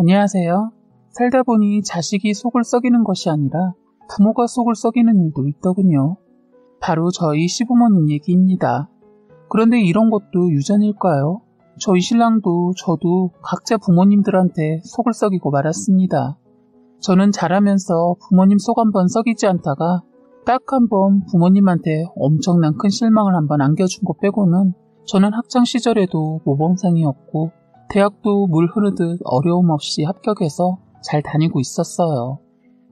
안녕하세요. 살다 보니 자식이 속을 썩이는 것이 아니라 부모가 속을 썩이는 일도 있더군요. 바로 저희 시부모님 얘기입니다. 그런데 이런 것도 유전일까요? 저희 신랑도 저도 각자 부모님들한테 속을 썩이고 말았습니다. 저는 자라면서 부모님 속 한번 썩이지 않다가 딱 한 번 부모님한테 엄청난 큰 실망을 한번 안겨준 것 빼고는 저는 학창 시절에도 모범생이었고 대학도 물 흐르듯 어려움 없이 합격해서 잘 다니고 있었어요.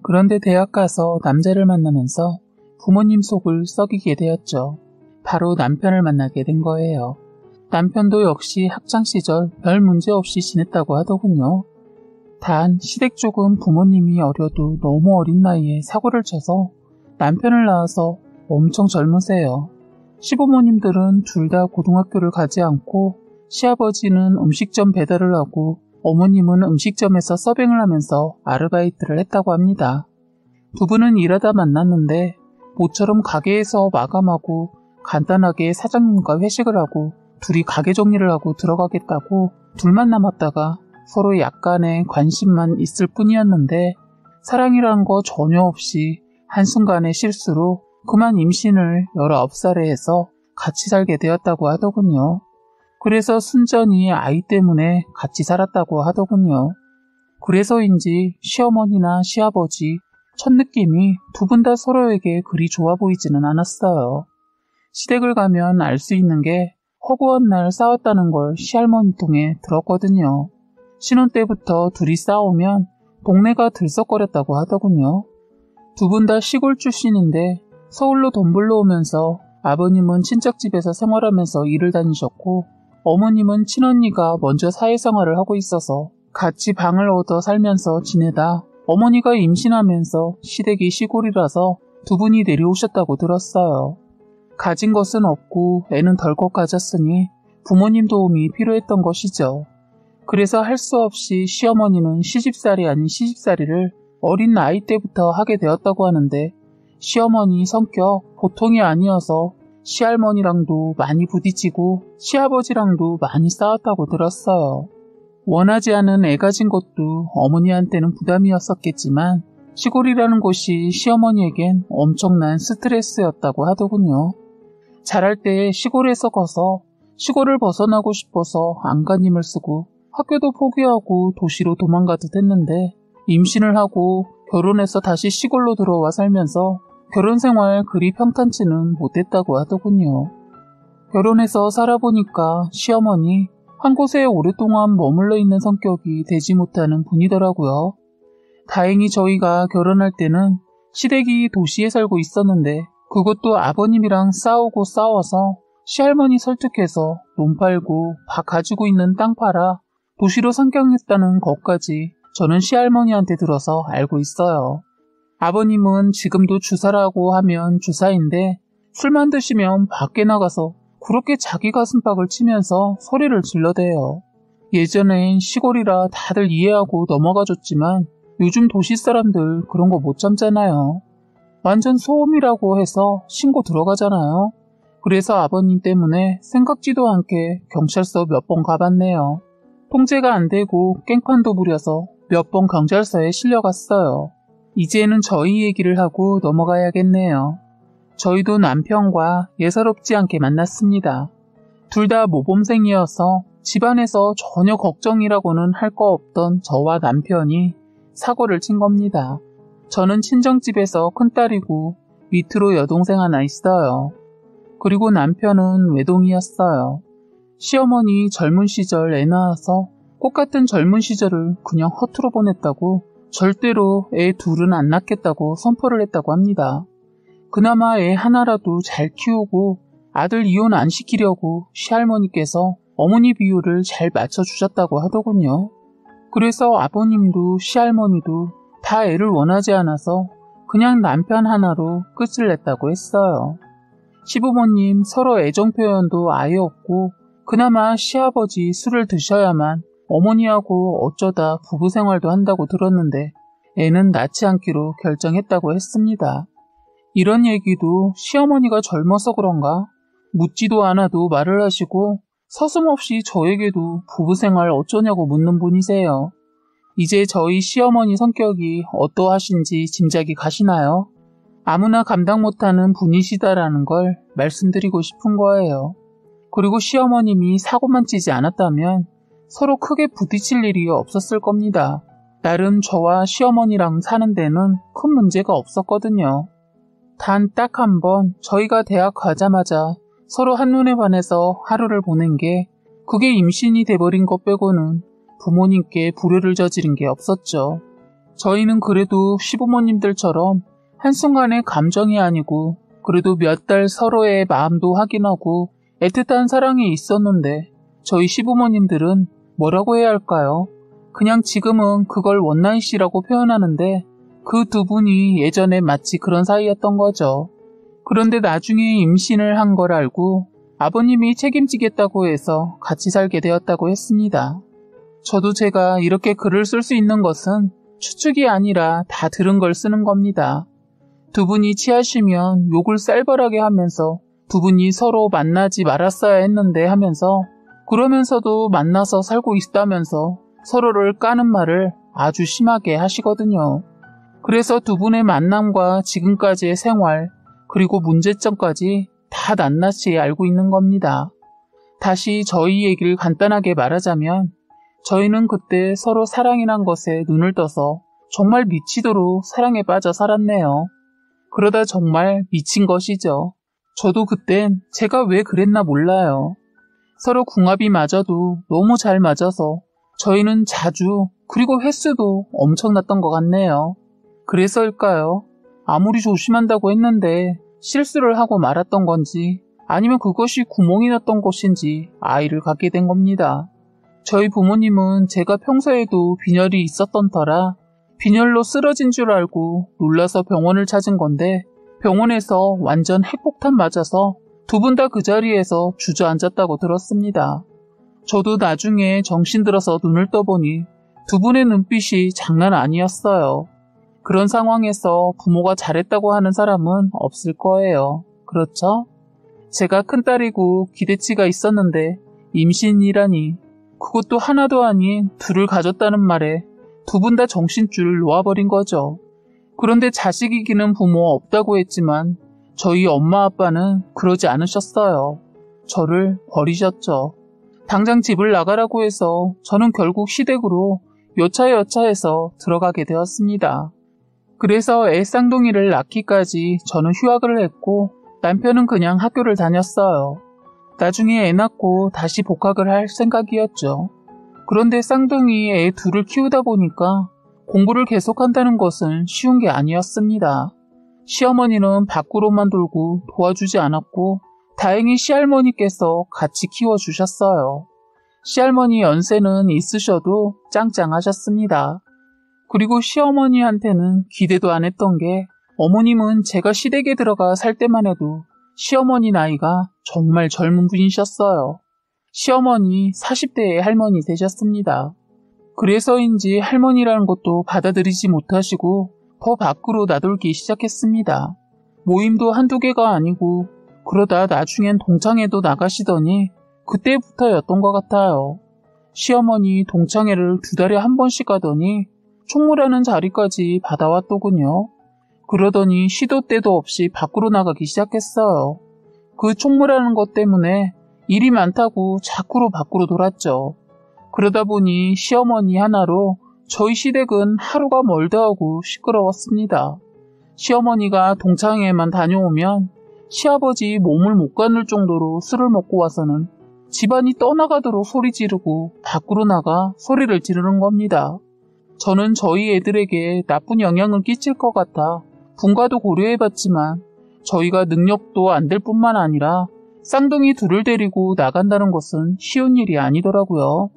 그런데 대학 가서 남자를 만나면서 부모님 속을 썩이게 되었죠. 바로 남편을 만나게 된 거예요. 남편도 역시 학창 시절 별 문제 없이 지냈다고 하더군요. 단 시댁 쪽은 부모님이 어려도 너무 어린 나이에 사고를 쳐서 남편을 낳아서 엄청 젊으세요. 시부모님들은 둘 다 고등학교를 가지 않고 시아버지는 음식점 배달을 하고 어머님은 음식점에서 서빙을 하면서 아르바이트를 했다고 합니다. 두 분은 일하다 만났는데 모처럼 가게에서 마감하고 간단하게 사장님과 회식을 하고 둘이 가게 정리를 하고 들어가겠다고 둘만 남았다가 서로 약간의 관심만 있을 뿐이었는데 사랑이란 거 전혀 없이 한순간의 실수로 그만 임신을 19살에 해서 같이 살게 되었다고 하더군요. 그래서 순전히 아이 때문에 같이 살았다고 하더군요. 그래서인지 시어머니나 시아버지 첫 느낌이 두 분 다 서로에게 그리 좋아 보이지는 않았어요. 시댁을 가면 알 수 있는 게 허구한 날 싸웠다는 걸 시할머니 통해 들었거든요. 신혼 때부터 둘이 싸우면 동네가 들썩거렸다고 하더군요. 두 분 다 시골 출신인데 서울로 돈 벌러 오면서 아버님은 친척집에서 생활하면서 일을 다니셨고 어머님은 친언니가 먼저 사회생활을 하고 있어서 같이 방을 얻어 살면서 지내다 어머니가 임신하면서 시댁이 시골이라서 두 분이 내려오셨다고 들었어요. 가진 것은 없고 애는 덜컥 가졌으니 부모님 도움이 필요했던 것이죠. 그래서 할 수 없이 시어머니는 시집살이 아닌 시집살이를 어린 나이 때부터 하게 되었다고 하는데 시어머니 성격 보통이 아니어서 시할머니랑도 많이 부딪히고 시아버지랑도 많이 싸웠다고 들었어요. 원하지 않은 애 가진 것도 어머니한테는 부담이었었겠지만 시골이라는 곳이 시어머니에겐 엄청난 스트레스였다고 하더군요. 자랄 때 시골에서 커서 시골을 벗어나고 싶어서 안간힘을 쓰고 학교도 포기하고 도시로 도망가듯 했는데 임신을 하고 결혼해서 다시 시골로 들어와 살면서 결혼생활 그리 평탄치는 못했다고 하더군요. 결혼해서 살아보니까 시어머니 한 곳에 오랫동안 머물러 있는 성격이 되지 못하는 분이더라고요. 다행히 저희가 결혼할 때는 시댁이 도시에 살고 있었는데 그것도 아버님이랑 싸우고 싸워서 시할머니 설득해서 돈 팔고 가지고 있는 땅 팔아 도시로 상경했다는 것까지 저는 시할머니한테 들어서 알고 있어요. 아버님은 지금도 주사라고 하면 주사인데 술만 드시면 밖에 나가서 그렇게 자기 가슴팍을 치면서 소리를 질러대요. 예전엔 시골이라 다들 이해하고 넘어가줬지만 요즘 도시 사람들 그런 거 못 참잖아요. 완전 소음이라고 해서 신고 들어가잖아요. 그래서 아버님 때문에 생각지도 않게 경찰서 몇 번 가봤네요. 통제가 안 되고 깽판도 부려서 몇 번 경찰서에 실려갔어요. 이제는 저희 얘기를 하고 넘어가야겠네요. 저희도 남편과 예사롭지 않게 만났습니다. 둘 다 모범생이어서 집안에서 전혀 걱정이라고는 할 거 없던 저와 남편이 사고를 친 겁니다. 저는 친정집에서 큰딸이고 밑으로 여동생 하나 있어요. 그리고 남편은 외동이었어요. 시어머니 젊은 시절 애 낳아서 꽃같은 젊은 시절을 그냥 허투루 보냈다고 절대로 애 둘은 안 낳겠다고 선포를 했다고 합니다. 그나마 애 하나라도 잘 키우고 아들 이혼 안 시키려고 시할머니께서 어머니 비율을 잘 맞춰주셨다고 하더군요. 그래서 아버님도 시할머니도 다 애를 원하지 않아서 그냥 남편 하나로 끝을 냈다고 했어요. 시부모님 서로 애정 표현도 아예 없고 그나마 시아버지 술을 드셔야만 어머니하고 어쩌다 부부 생활도 한다고 들었는데 애는 낳지 않기로 결정했다고 했습니다. 이런 얘기도 시어머니가 젊어서 그런가 묻지도 않아도 말을 하시고 서슴없이 저에게도 부부 생활 어쩌냐고 묻는 분이세요. 이제 저희 시어머니 성격이 어떠하신지 짐작이 가시나요? 아무나 감당 못하는 분이시다라는 걸 말씀드리고 싶은 거예요. 그리고 시어머님이 사고만 치지 않았다면 서로 크게 부딪힐 일이 없었을 겁니다. 나름 저와 시어머니랑 사는 데는 큰 문제가 없었거든요. 단 딱 한 번 저희가 대학 가자마자 서로 한눈에 반해서 하루를 보낸 게 그게 임신이 돼버린 것 빼고는 부모님께 불효를 저지른 게 없었죠. 저희는 그래도 시부모님들처럼 한순간의 감정이 아니고 그래도 몇 달 서로의 마음도 확인하고 애틋한 사랑이 있었는데 저희 시부모님들은 뭐라고 해야 할까요? 그냥 지금은 그걸 원나잇이라고 표현하는데 그 두 분이 예전에 마치 그런 사이였던 거죠. 그런데 나중에 임신을 한 걸 알고 아버님이 책임지겠다고 해서 같이 살게 되었다고 했습니다. 저도 제가 이렇게 글을 쓸 수 있는 것은 추측이 아니라 다 들은 걸 쓰는 겁니다. 두 분이 취하시면 욕을 쌀벌하게 하면서 두 분이 서로 만나지 말았어야 했는데 하면서 그러면서도 만나서 살고 있다면서 서로를 까는 말을 아주 심하게 하시거든요. 그래서 두 분의 만남과 지금까지의 생활 그리고 문제점까지 다 낱낱이 알고 있는 겁니다. 다시 저희 얘기를 간단하게 말하자면 저희는 그때 서로 사랑이란 것에 눈을 떠서 정말 미치도록 사랑에 빠져 살았네요. 그러다 정말 미친 것이죠. 저도 그땐 제가 왜 그랬나 몰라요. 서로 궁합이 맞아도 너무 잘 맞아서 저희는 자주 그리고 횟수도 엄청났던 것 같네요. 그래서일까요? 아무리 조심한다고 했는데 실수를 하고 말았던 건지 아니면 그것이 구멍이 났던 것인지 아이를 갖게 된 겁니다. 저희 부모님은 제가 평소에도 빈혈이 있었던 터라 빈혈로 쓰러진 줄 알고 놀라서 병원을 찾은 건데 병원에서 완전 핵폭탄 맞아서 두 분 다 그 자리에서 주저앉았다고 들었습니다. 저도 나중에 정신 들어서 눈을 떠보니 두 분의 눈빛이 장난 아니었어요. 그런 상황에서 부모가 잘했다고 하는 사람은 없을 거예요. 그렇죠? 제가 큰딸이고 기대치가 있었는데 임신이라니 그것도 하나도 아닌 둘을 가졌다는 말에 두 분 다 정신줄을 놓아버린 거죠. 그런데 자식 이기는 부모 없다고 했지만 저희 엄마 아빠는 그러지 않으셨어요. 저를 버리셨죠. 당장 집을 나가라고 해서 저는 결국 시댁으로 여차여차해서 들어가게 되었습니다. 그래서 애 쌍둥이를 낳기까지 저는 휴학을 했고 남편은 그냥 학교를 다녔어요. 나중에 애 낳고 다시 복학을 할 생각이었죠. 그런데 쌍둥이 애 둘을 키우다 보니까 공부를 계속한다는 것은 쉬운 게 아니었습니다. 시어머니는 밖으로만 돌고 도와주지 않았고 다행히 시할머니께서 같이 키워주셨어요. 시할머니 연세는 있으셔도 짱짱하셨습니다. 그리고 시어머니한테는 기대도 안 했던 게 어머님은 제가 시댁에 들어가 살 때만 해도 시어머니 나이가 정말 젊은 분이셨어요. 시어머니 40대의 할머니 되셨습니다. 그래서인지 할머니라는 것도 받아들이지 못하시고 더 밖으로 나돌기 시작했습니다. 모임도 한두 개가 아니고 그러다 나중엔 동창회도 나가시더니 그때부터였던 것 같아요. 시어머니 동창회를 2달에 한 번씩 가더니 총무라는 자리까지 받아왔더군요. 그러더니 시도 때도 없이 밖으로 나가기 시작했어요. 그 총무라는 것 때문에 일이 많다고 자꾸로 밖으로 돌았죠. 그러다 보니 시어머니 하나로 저희 시댁은 하루가 멀다 하고 시끄러웠습니다. 시어머니가 동창회에만 다녀오면 시아버지 몸을 못 가눌 정도로 술을 먹고 와서는 집안이 떠나가도록 소리 지르고 밖으로 나가 소리를 지르는 겁니다. 저는 저희 애들에게 나쁜 영향을 끼칠 것 같아 분가도 고려해봤지만 저희가 능력도 안 될 뿐만 아니라 쌍둥이 둘을 데리고 나간다는 것은 쉬운 일이 아니더라고요.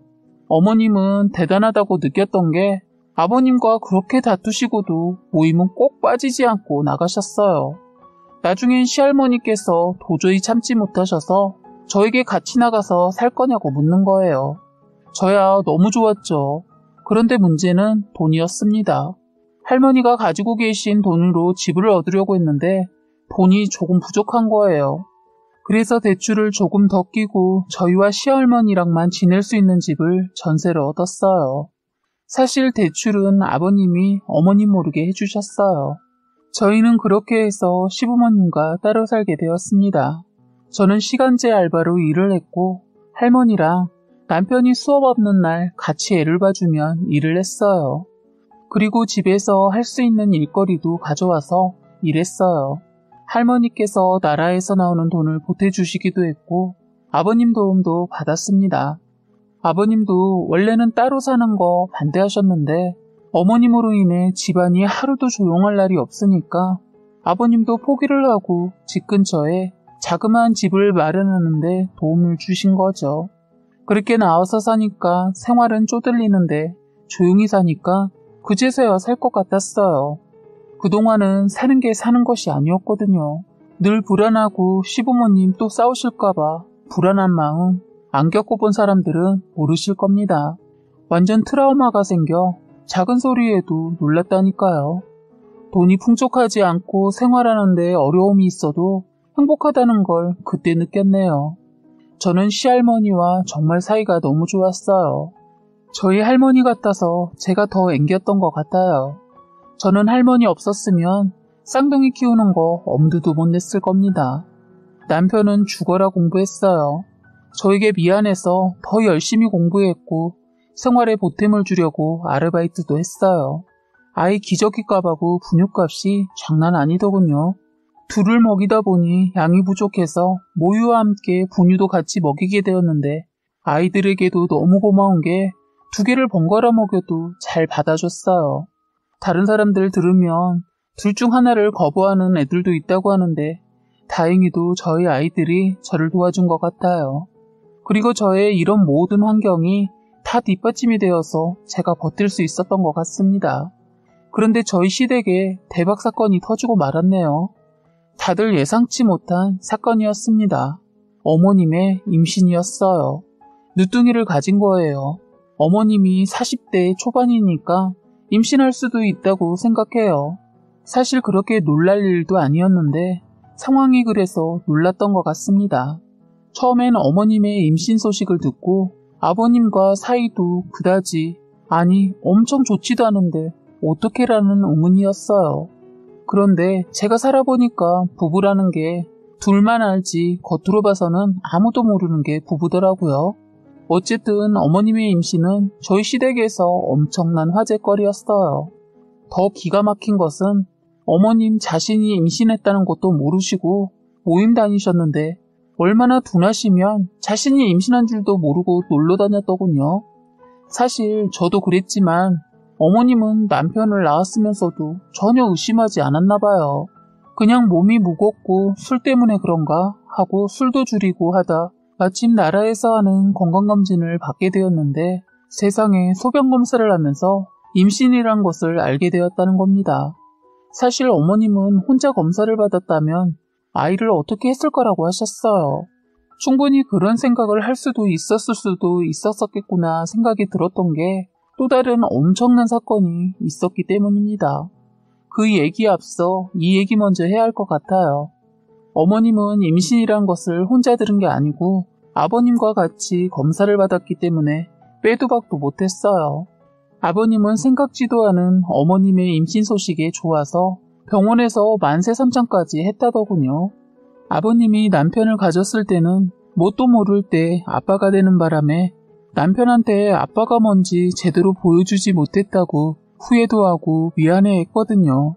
어머님은 대단하다고 느꼈던 게 아버님과 그렇게 다투시고도 모임은 꼭 빠지지 않고 나가셨어요. 나중엔 시할머니께서 도저히 참지 못하셔서 저에게 같이 나가서 살 거냐고 묻는 거예요. 저야 너무 좋았죠. 그런데 문제는 돈이었습니다. 할머니가 가지고 계신 돈으로 집을 얻으려고 했는데 돈이 조금 부족한 거예요. 그래서 대출을 조금 더 끼고 저희와 시할머니랑만 지낼 수 있는 집을 전세로 얻었어요. 사실 대출은 아버님이 어머님 모르게 해주셨어요. 저희는 그렇게 해서 시부모님과 따로 살게 되었습니다. 저는 시간제 알바로 일을 했고 할머니랑 남편이 수업 없는 날 같이 애를 봐주면 일을 했어요. 그리고 집에서 할 수 있는 일거리도 가져와서 일했어요. 할머니께서 나라에서 나오는 돈을 보태주시기도 했고 아버님 도움도 받았습니다. 아버님도 원래는 따로 사는 거 반대하셨는데 어머님으로 인해 집안이 하루도 조용할 날이 없으니까 아버님도 포기를 하고 집 근처에 자그마한 집을 마련하는데 도움을 주신 거죠. 그렇게 나와서 사니까 생활은 쪼들리는데 조용히 사니까 그제서야 살 것 같았어요. 그동안은 사는 게 사는 것이 아니었거든요. 늘 불안하고 시부모님 또 싸우실까봐 불안한 마음 안 겪어본 사람들은 모르실 겁니다. 완전 트라우마가 생겨 작은 소리에도 놀랐다니까요. 돈이 풍족하지 않고 생활하는데 어려움이 있어도 행복하다는 걸 그때 느꼈네요. 저는 시할머니와 정말 사이가 너무 좋았어요. 저희 할머니 같아서 제가 더 앵겼던 것 같아요. 저는 할머니 없었으면 쌍둥이 키우는 거 엄두도 못 냈을 겁니다. 남편은 죽어라 공부했어요. 저에게 미안해서 더 열심히 공부했고 생활에 보탬을 주려고 아르바이트도 했어요. 아이 기저귀값하고 분유값이 장난 아니더군요. 둘을 먹이다 보니 양이 부족해서 모유와 함께 분유도 같이 먹이게 되었는데 아이들에게도 너무 고마운 게 2개를 번갈아 먹여도 잘 받아줬어요. 다른 사람들 들으면 둘 중 하나를 거부하는 애들도 있다고 하는데 다행히도 저희 아이들이 저를 도와준 것 같아요. 그리고 저의 이런 모든 환경이 다 뒷받침이 되어서 제가 버틸 수 있었던 것 같습니다. 그런데 저희 시댁에 대박 사건이 터지고 말았네요. 다들 예상치 못한 사건이었습니다. 어머님의 임신이었어요. 늦둥이를 가진 거예요. 어머님이 40대 초반이니까 임신할 수도 있다고 생각해요. 사실 그렇게 놀랄 일도 아니었는데 상황이 그래서 놀랐던 것 같습니다. 처음엔 어머님의 임신 소식을 듣고 아버님과 사이도 그다지, 아니 엄청 좋지도 않은데 어떻게라는 의문이었어요. 그런데 제가 살아보니까 부부라는 게 둘만 알지 겉으로 봐서는 아무도 모르는 게 부부더라고요. 어쨌든 어머님의 임신은 저희 시댁에서 엄청난 화제거리였어요. 더 기가 막힌 것은 어머님 자신이 임신했다는 것도 모르시고 모임 다니셨는데 얼마나 둔하시면 자신이 임신한 줄도 모르고 놀러 다녔더군요. 사실 저도 그랬지만 어머님은 남편을 낳았으면서도 전혀 의심하지 않았나 봐요. 그냥 몸이 무겁고 술 때문에 그런가 하고 술도 줄이고 하다 마침 나라에서 하는 건강검진을 받게 되었는데 세상에 소변검사를 하면서 임신이란 것을 알게 되었다는 겁니다. 사실 어머님은 혼자 검사를 받았다면 아이를 어떻게 했을 거라고 하셨어요. 충분히 그런 생각을 할 수도 있었을 수도 있었겠구나 생각이 들었던 게 또 다른 엄청난 사건이 있었기 때문입니다. 그 얘기에 앞서 이 얘기 먼저 해야 할 것 같아요. 어머님은 임신이란 것을 혼자 들은 게 아니고 아버님과 같이 검사를 받았기 때문에 빼도 박도 못했어요. 아버님은 생각지도 않은 어머님의 임신 소식에 좋아서 병원에서 만세삼창까지 했다더군요. 아버님이 남편을 가졌을 때는 뭣도 모를 때 아빠가 되는 바람에 남편한테 아빠가 뭔지 제대로 보여주지 못했다고 후회도 하고 미안해했거든요.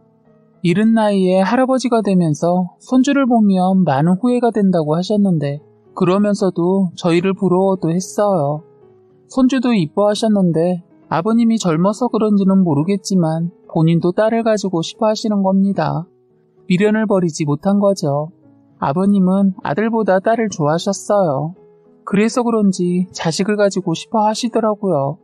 이른 나이에 할아버지가 되면서 손주를 보면 많은 후회가 된다고 하셨는데 그러면서도 저희를 부러워도 했어요. 손주도 이뻐하셨는데 아버님이 젊어서 그런지는 모르겠지만 본인도 딸을 가지고 싶어 하시는 겁니다. 미련을 버리지 못한 거죠. 아버님은 아들보다 딸을 좋아하셨어요. 그래서 그런지 자식을 가지고 싶어 하시더라고요.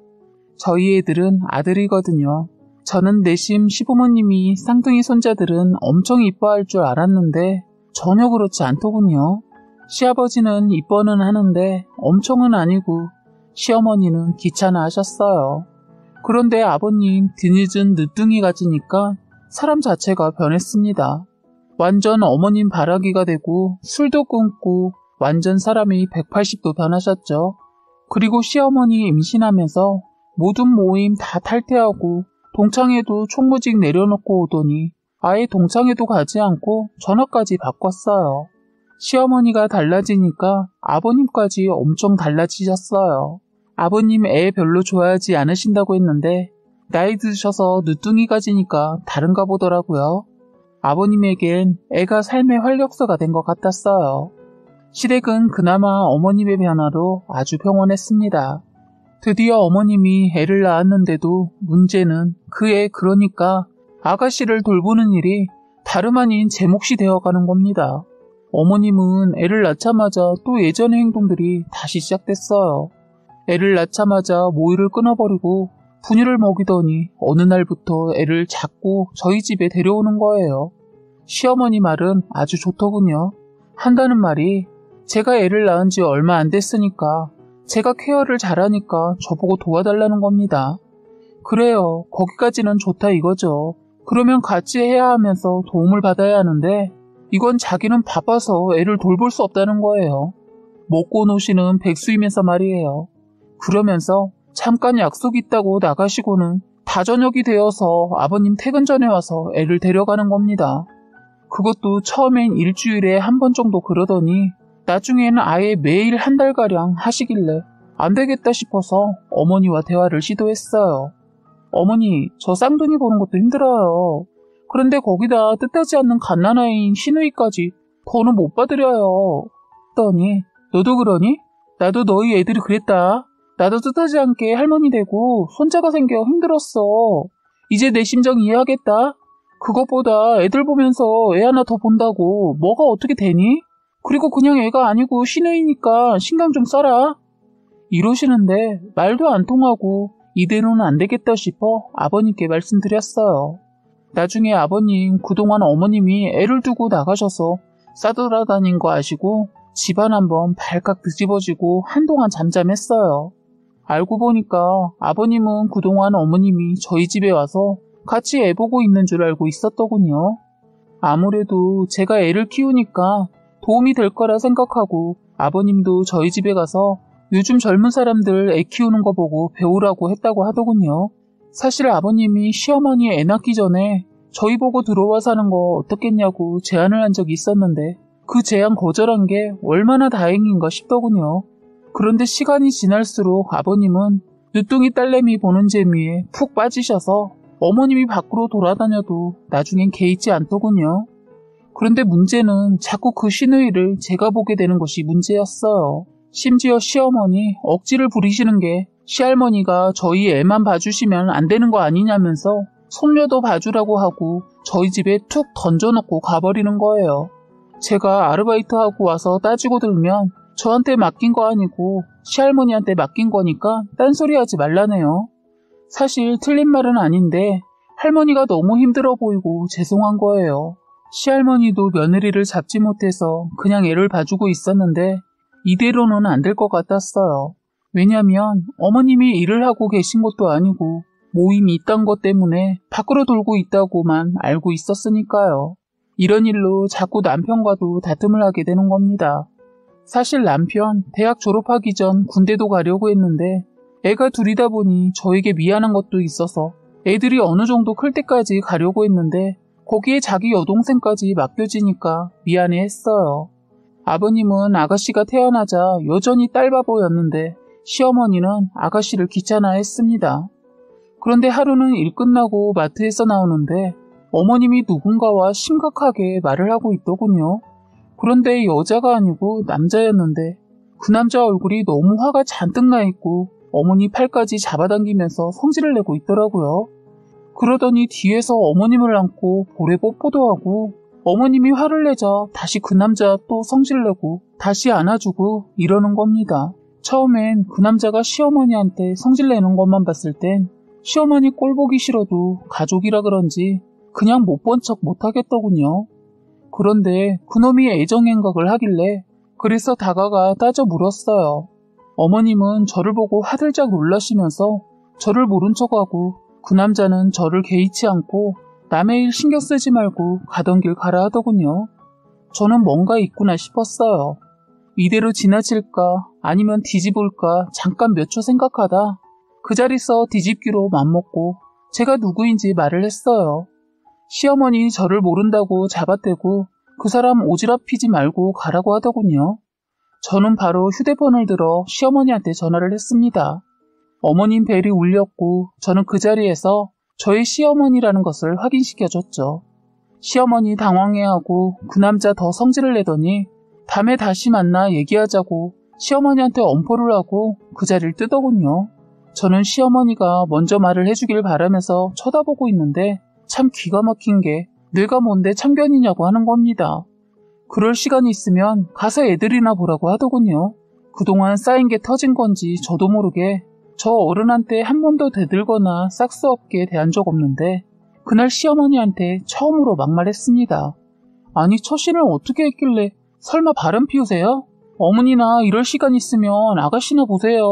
저희 애들은 아들이거든요. 저는 내심 시부모님이 쌍둥이 손자들은 엄청 이뻐할 줄 알았는데 전혀 그렇지 않더군요. 시아버지는 이뻐는 하는데 엄청은 아니고 시어머니는 귀찮아 하셨어요. 그런데 아버님 뒤늦은 늦둥이 가지니까 사람 자체가 변했습니다. 완전 어머님 바라기가 되고 술도 끊고 완전 사람이 180도 변하셨죠. 그리고 시어머니 임신하면서 모든 모임 다 탈퇴하고 동창회도 총무직 내려놓고 오더니 아예 동창회도 가지 않고 전화까지 바꿨어요. 시어머니가 달라지니까 아버님까지 엄청 달라지셨어요. 아버님 애 별로 좋아하지 않으신다고 했는데 나이 드셔서 늦둥이가 지니까 다른가 보더라고요. 아버님에겐 애가 삶의 활력소가 된 것 같았어요. 시댁은 그나마 어머님의 변화로 아주 평온했습니다. 드디어 어머님이 애를 낳았는데도 문제는 그 애 그러니까 아가씨를 돌보는 일이 다름 아닌 제 몫이 되어가는 겁니다. 어머님은 애를 낳자마자 또 예전의 행동들이 다시 시작됐어요. 애를 낳자마자 모유를 끊어버리고 분유를 먹이더니 어느 날부터 애를 자꾸 저희 집에 데려오는 거예요. 시어머니 말은 아주 좋더군요. 한다는 말이 제가 애를 낳은 지 얼마 안 됐으니까 제가 케어를 잘하니까 저보고 도와달라는 겁니다. 그래요. 거기까지는 좋다 이거죠. 그러면 같이 해야 하면서 도움을 받아야 하는데 이건 자기는 바빠서 애를 돌볼 수 없다는 거예요. 먹고 노시는 백수이면서 말이에요. 그러면서 잠깐 약속 있다고 나가시고는 다저녁이 되어서 아버님 퇴근 전에 와서 애를 데려가는 겁니다. 그것도 처음엔 일주일에 한 번 정도 그러더니 나중에는 아예 매일 한 달가량 하시길래 안 되겠다 싶어서 어머니와 대화를 시도했어요. 어머니, 저 쌍둥이 보는 것도 힘들어요. 그런데 거기다 뜻하지 않는 갓난아이인 시누이까지 더는 못 받으려요. 했더니 너도 그러니? 나도 너희 애들이 그랬다. 나도 뜻하지 않게 할머니 되고 손자가 생겨 힘들었어. 이제 내 심정 이해하겠다. 그것보다 애들 보면서 애 하나 더 본다고 뭐가 어떻게 되니? 그리고 그냥 애가 아니고 시누이니까 신경 좀 써라. 이러시는데 말도 안 통하고 이대로는 안 되겠다 싶어 아버님께 말씀드렸어요. 나중에 아버님 그동안 어머님이 애를 두고 나가셔서 싸돌아다닌 거 아시고 집안 한번 발칵 뒤집어지고 한동안 잠잠했어요. 알고 보니까 아버님은 그동안 어머님이 저희 집에 와서 같이 애 보고 있는 줄 알고 있었더군요. 아무래도 제가 애를 키우니까 도움이 될 거라 생각하고 아버님도 저희 집에 가서 요즘 젊은 사람들 애 키우는 거 보고 배우라고 했다고 하더군요. 사실 아버님이 시어머니 애 낳기 전에 저희 보고 들어와 사는 거 어떻겠냐고 제안을 한 적이 있었는데 그 제안 거절한 게 얼마나 다행인가 싶더군요. 그런데 시간이 지날수록 아버님은 늦둥이 딸내미 보는 재미에 푹 빠지셔서 어머님이 밖으로 돌아다녀도 나중엔 개의치 않더군요. 그런데 문제는 자꾸 그 시누이를 제가 보게 되는 것이 문제였어요. 심지어 시어머니 억지를 부리시는 게 시할머니가 저희 애만 봐주시면 안 되는 거 아니냐면서 손녀도 봐주라고 하고 저희 집에 툭 던져놓고 가버리는 거예요. 제가 아르바이트하고 와서 따지고 들면 저한테 맡긴 거 아니고 시할머니한테 맡긴 거니까 딴소리 하지 말라네요. 사실 틀린 말은 아닌데 할머니가 너무 힘들어 보이고 죄송한 거예요. 시할머니도 며느리를 잡지 못해서 그냥 애를 봐주고 있었는데 이대로는 안 될 것 같았어요. 왜냐면 어머님이 일을 하고 계신 것도 아니고 모임이 있던 것 때문에 밖으로 돌고 있다고만 알고 있었으니까요. 이런 일로 자꾸 남편과도 다툼을 하게 되는 겁니다. 사실 남편 대학 졸업하기 전 군대도 가려고 했는데 애가 둘이다 보니 저에게 미안한 것도 있어서 애들이 어느 정도 클 때까지 가려고 했는데 거기에 자기 여동생까지 맡겨지니까 미안해했어요. 아버님은 아가씨가 태어나자 여전히 딸바보였는데 시어머니는 아가씨를 귀찮아했습니다. 그런데 하루는 일 끝나고 마트에서 나오는데 어머님이 누군가와 심각하게 말을 하고 있더군요. 그런데 여자가 아니고 남자였는데 그 남자 얼굴이 너무 화가 잔뜩 나 있고 어머니 팔까지 잡아당기면서 성질을 내고 있더라고요. 그러더니 뒤에서 어머님을 안고 볼에 뽀뽀도 하고 어머님이 화를 내자 다시 그 남자 또 성질내고 다시 안아주고 이러는 겁니다. 처음엔 그 남자가 시어머니한테 성질내는 것만 봤을 땐 시어머니 꼴 보기 싫어도 가족이라 그런지 그냥 못 본 척 못하겠더군요. 그런데 그놈이 애정행각을 하길래 그래서 다가가 따져 물었어요. 어머님은 저를 보고 화들짝 놀라시면서 저를 모른 척하고 그 남자는 저를 개의치 않고 남의 일 신경 쓰지 말고 가던 길 가라 하더군요. 저는 뭔가 있구나 싶었어요. 이대로 지나칠까 아니면 뒤집을까 잠깐 몇 초 생각하다 그 자리서 뒤집기로 맘먹고 제가 누구인지 말을 했어요. 시어머니 저를 모른다고 잡아떼고 그 사람 오지랖 피지 말고 가라고 하더군요. 저는 바로 휴대폰을 들어 시어머니한테 전화를 했습니다. 어머님 벨이 울렸고 저는 그 자리에서 저의 시어머니라는 것을 확인시켜줬죠. 시어머니 당황해하고 그 남자 더 성질을 내더니 다음에 다시 만나 얘기하자고 시어머니한테 엄포를 하고 그 자리를 뜨더군요. 저는 시어머니가 먼저 말을 해주길 바라면서 쳐다보고 있는데 참 기가 막힌 게 내가 뭔데 참견이냐고 하는 겁니다. 그럴 시간이 있으면 가서 애들이나 보라고 하더군요. 그동안 쌓인 게 터진 건지 저도 모르게 저 어른한테 한 번도 대들거나 싹수 없게 대한 적 없는데 그날 시어머니한테 처음으로 막말했습니다. 아니 처신을 어떻게 했길래 설마 바람 피우세요? 어머니나 이럴 시간 있으면 아가씨나 보세요.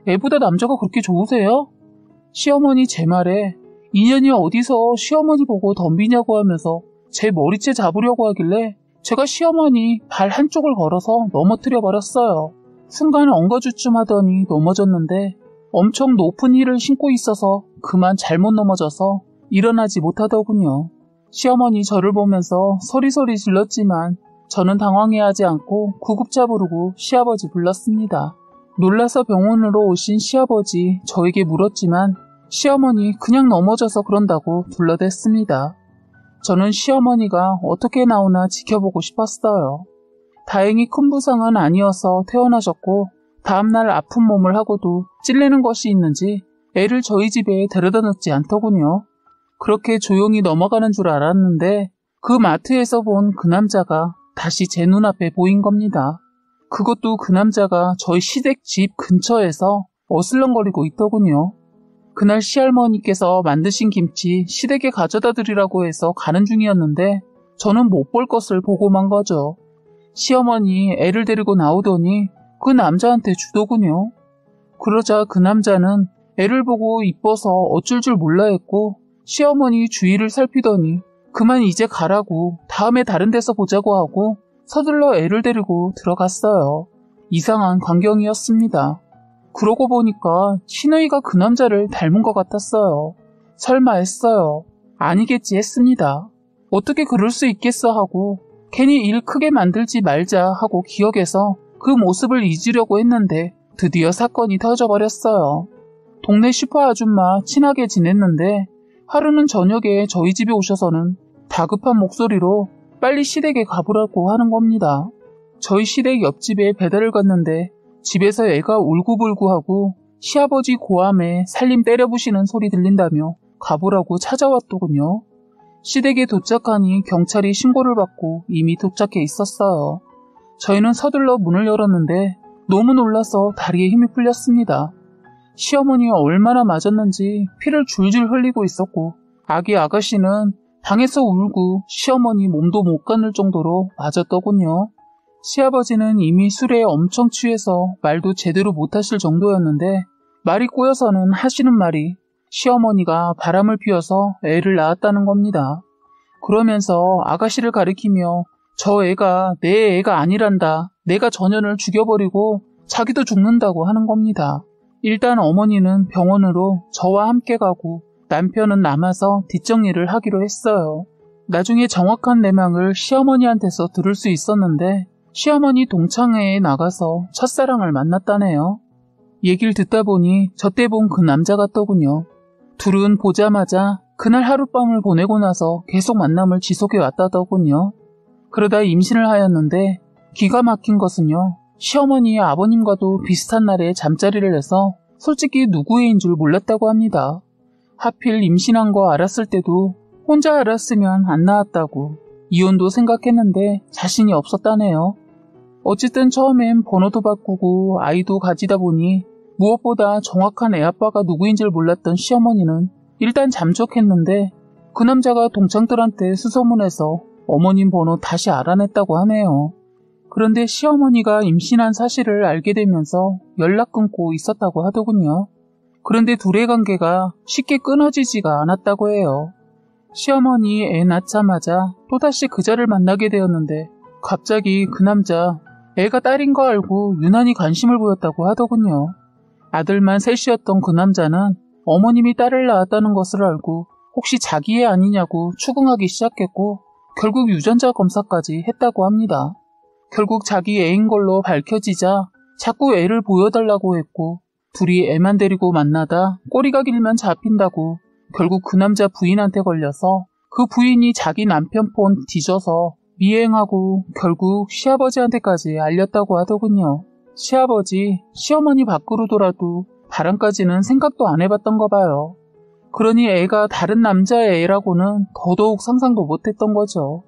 애보다 남자가 그렇게 좋으세요? 시어머니 제 말에 인연이 어디서 시어머니 보고 덤비냐고 하면서 제 머리채 잡으려고 하길래 제가 시어머니 발 한쪽을 걸어서 넘어뜨려 버렸어요. 순간 엉거주춤 하더니 넘어졌는데 엄청 높은 힐을 신고 있어서 그만 잘못 넘어져서 일어나지 못하더군요. 시어머니 저를 보면서 소리소리 질렀지만 저는 당황해하지 않고 구급차 부르고 시아버지 불렀습니다. 놀라서 병원으로 오신 시아버지 저에게 물었지만 시어머니 그냥 넘어져서 그런다고 둘러댔습니다. 저는 시어머니가 어떻게 나오나 지켜보고 싶었어요. 다행히 큰 부상은 아니어서 퇴원하셨고 다음날 아픈 몸을 하고도 찔리는 것이 있는지 애를 저희 집에 데려다 놓지 않더군요. 그렇게 조용히 넘어가는 줄 알았는데 그 마트에서 본 그 남자가 다시 제 눈앞에 보인 겁니다. 그것도 그 남자가 저희 시댁 집 근처에서 어슬렁거리고 있더군요. 그날 시할머니께서 만드신 김치 시댁에 가져다 드리라고 해서 가는 중이었는데 저는 못 볼 것을 보고만 거죠. 시어머니 애를 데리고 나오더니 그 남자한테 주더군요. 그러자 그 남자는 애를 보고 이뻐서 어쩔 줄 몰라 했고 시어머니 주위를 살피더니 그만 이제 가라고 다음에 다른 데서 보자고 하고 서둘러 애를 데리고 들어갔어요. 이상한 광경이었습니다. 그러고 보니까 신우이가 그 남자를 닮은 것 같았어요. 설마 했어요. 아니겠지 했습니다. 어떻게 그럴 수 있겠어 하고 괜히 일 크게 만들지 말자 하고 기억해서 그 모습을 잊으려고 했는데 드디어 사건이 터져버렸어요. 동네 슈퍼 아줌마 친하게 지냈는데 하루는 저녁에 저희 집에 오셔서는 다급한 목소리로 빨리 시댁에 가보라고 하는 겁니다. 저희 시댁 옆집에 배달을 갔는데 집에서 애가 울고불고하고 시아버지 고함에 살림 때려부시는 소리 들린다며 가보라고 찾아왔더군요. 시댁에 도착하니 경찰이 신고를 받고 이미 도착해 있었어요. 저희는 서둘러 문을 열었는데 너무 놀라서 다리에 힘이 풀렸습니다. 시어머니가 얼마나 맞았는지 피를 줄줄 흘리고 있었고 아기 아가씨는 방에서 울고 시어머니 몸도 못 가눌 정도로 맞았더군요. 시아버지는 이미 술에 엄청 취해서 말도 제대로 못하실 정도였는데 말이 꼬여서는 하시는 말이 시어머니가 바람을 피워서 애를 낳았다는 겁니다. 그러면서 아가씨를 가리키며 저 애가 내 애가 아니란다. 내가 전현을 죽여버리고 자기도 죽는다고 하는 겁니다. 일단 어머니는 병원으로 저와 함께 가고 남편은 남아서 뒷정리를 하기로 했어요. 나중에 정확한 내막을 시어머니한테서 들을 수 있었는데 시어머니 동창회에 나가서 첫사랑을 만났다네요. 얘기를 듣다 보니 저때 본 그 남자 같더군요. 둘은 보자마자 그날 하룻밤을 보내고 나서 계속 만남을 지속해 왔다더군요. 그러다 임신을 하였는데 기가 막힌 것은요. 시어머니의 아버님과도 비슷한 날에 잠자리를 해서 솔직히 누구애인 줄 몰랐다고 합니다. 하필 임신한 거 알았을 때도 혼자 알았으면 안 낳았다고 이혼도 생각했는데 자신이 없었다네요. 어쨌든 처음엔 번호도 바꾸고 아이도 가지다 보니 무엇보다 정확한 애아빠가 누구인 줄 몰랐던 시어머니는 일단 잠적했는데 그 남자가 동창들한테 수소문해서 어머님 번호 다시 알아냈다고 하네요. 그런데 시어머니가 임신한 사실을 알게 되면서 연락 끊고 있었다고 하더군요. 그런데 둘의 관계가 쉽게 끊어지지가 않았다고 해요. 시어머니 애 낳자마자 또다시 그자를 만나게 되었는데 갑자기 그 남자 애가 딸인 거 알고 유난히 관심을 보였다고 하더군요. 아들만 셋이었던 그 남자는 어머님이 딸을 낳았다는 것을 알고 혹시 자기 애 아니냐고 추궁하기 시작했고 결국 유전자 검사까지 했다고 합니다. 결국 자기 애인 걸로 밝혀지자 자꾸 애를 보여달라고 했고 둘이 애만 데리고 만나다 꼬리가 길면 잡힌다고 결국 그 남자 부인한테 걸려서 그 부인이 자기 남편 폰 뒤져서 미행하고 결국 시아버지한테까지 알렸다고 하더군요. 시아버지, 시어머니 밖으로더라도 바람까지는 생각도 안 해봤던가 봐요. 그러니 애가 다른 남자의 애라고는 더더욱 상상도 못했던 거죠.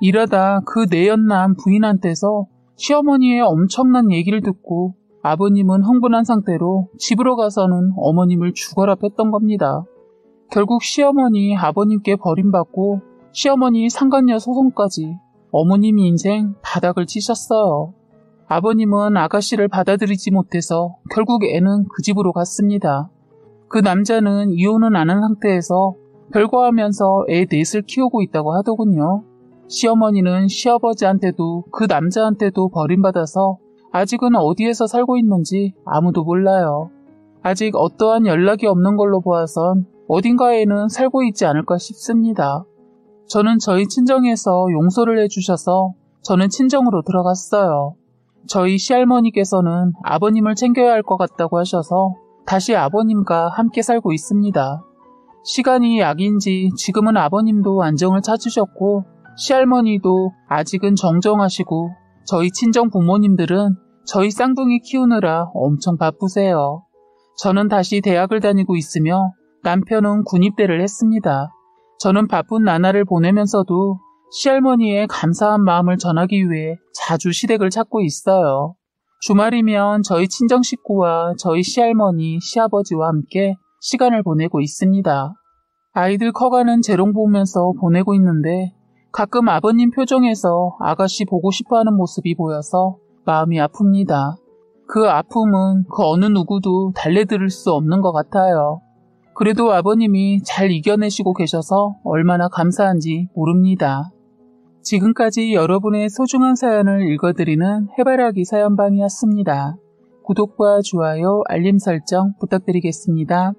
이러다 그 내연남 부인한테서 시어머니의 엄청난 얘기를 듣고 아버님은 흥분한 상태로 집으로 가서는 어머님을 죽어라 팼던 겁니다. 결국 시어머니 아버님께 버림받고 시어머니 상간녀 소송까지 어머님 인생 바닥을 치셨어요. 아버님은 아가씨를 받아들이지 못해서 결국 애는 그 집으로 갔습니다. 그 남자는 이혼은 안 한 상태에서 별거하면서 애 넷을 키우고 있다고 하더군요. 시어머니는 시아버지한테도 그 남자한테도 버림받아서 아직은 어디에서 살고 있는지 아무도 몰라요. 아직 어떠한 연락이 없는 걸로 보아선 어딘가에는 살고 있지 않을까 싶습니다. 저는 저희 친정에서 용서를 해주셔서 저는 친정으로 들어갔어요. 저희 시할머니께서는 아버님을 챙겨야 할 것 같다고 하셔서 다시 아버님과 함께 살고 있습니다. 시간이 약인지 지금은 아버님도 안정을 찾으셨고 시할머니도 아직은 정정하시고 저희 친정 부모님들은 저희 쌍둥이 키우느라 엄청 바쁘세요. 저는 다시 대학을 다니고 있으며 남편은 군입대를 했습니다. 저는 바쁜 나날을 보내면서도 시할머니의 감사한 마음을 전하기 위해 자주 시댁을 찾고 있어요. 주말이면 저희 친정 식구와 저희 시할머니, 시아버지와 함께 시간을 보내고 있습니다. 아이들 커가는 재롱 보면서 보내고 있는데 가끔 아버님 표정에서 아가씨 보고 싶어하는 모습이 보여서 마음이 아픕니다. 그 아픔은 그 어느 누구도 달래들을 수 없는 것 같아요. 그래도 아버님이 잘 이겨내시고 계셔서 얼마나 감사한지 모릅니다. 지금까지 여러분의 소중한 사연을 읽어드리는 해바라기 사연방이었습니다. 구독과 좋아요, 알림 설정 부탁드리겠습니다.